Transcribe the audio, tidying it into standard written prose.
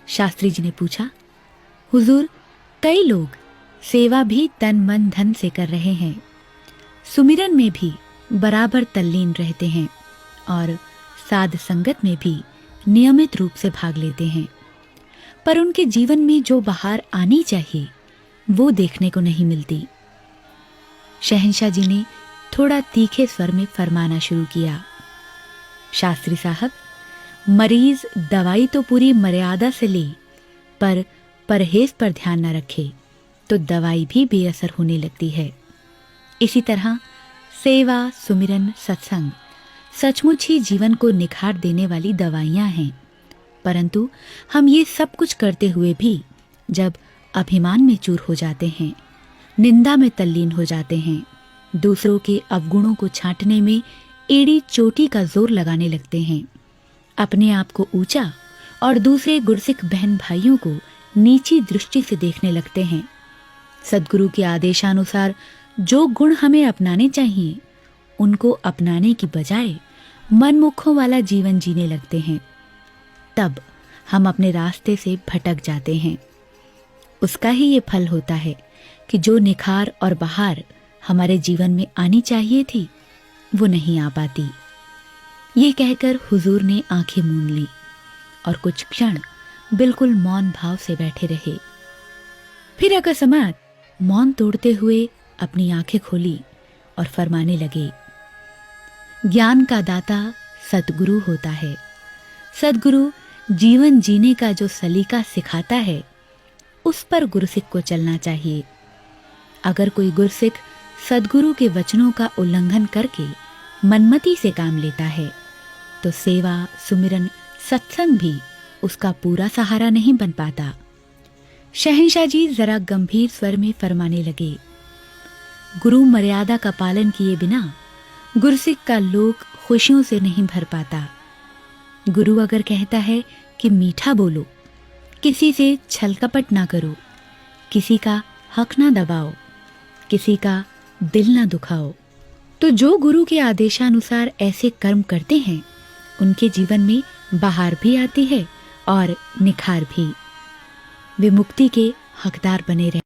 शास्त्री जी ने पूछा, हुजूर, कई लोग सेवा भी तन मन धन से कर रहे हैं, सुमिरन में भी बराबर तल्लीन रहते हैं और साध संगत में भी नियमित रूप से भाग लेते हैं, पर उनके जीवन में जो बहार आनी चाहिए वो देखने को नहीं मिलती। शहंशाह जी ने थोड़ा तीखे स्वर में फरमाना शुरू किया, शास्त्री साहब, मरीज दवाई तो पूरी मर्यादा से ले, पर परहेज पर ध्यान न रखे तो दवाई भी बेअसर होने लगती है। इसी तरह सेवा, सुमिरन, सत्संग सचमुच ही जीवन को निखार देने वाली दवाइयां हैं, परंतु हम ये सब कुछ करते हुए भी जब अभिमान में चूर हो जाते हैं, निंदा में तल्लीन हो जाते हैं, दूसरों के अवगुणों को छांटने में एड़ी चोटी का जोर लगाने लगते हैं, अपने आप को ऊंचा और दूसरे गुरसिख बहन भाइयों को नीची दृष्टि से देखने लगते हैं, सद्गुरु के आदेशानुसार जो गुण हमें अपनाने चाहिए उनको अपनाने की बजाय मनमुखों वाला जीवन जीने लगते हैं, तब हम अपने रास्ते से भटक जाते हैं। उसका ही ये फल होता है कि जो निखार और बहार हमारे जीवन में आनी चाहिए थी वो नहीं आ पाती। ये कहकर हुजूर ने आंखें मूंद ली और कुछ क्षण बिल्कुल मौन भाव से बैठे रहे। फिर अकस्मात मौन तोड़ते हुए अपनी आंखें खोली और फरमाने लगे, ज्ञान का दाता सद्गुरु होता है। सद्गुरु जीवन जीने का जो सलीका सिखाता है उस पर गुरसिख को चलना चाहिए। अगर कोई गुरसिख सद्गुरु के वचनों का उल्लंघन करके मनमति से काम लेता है तो सेवा, सुमिरन, सत्संग भी उसका पूरा सहारा नहीं बन पाता। शहंशाह जी जरा गंभीर स्वर में फरमाने लगे, गुरु मर्यादा का पालन किए बिना गुरसिख का लोक खुशियों से नहीं भर पाता। गुरु अगर कहता है कि मीठा बोलो, किसी से छल कपट ना करो, किसी का हक ना दबाओ, किसी का दिल ना दुखाओ, तो जो गुरु के आदेशानुसार ऐसे कर्म करते हैं उनके जीवन में बहार भी आती है और निखार भी। वे मुक्ति के हकदार बने रहते हैं।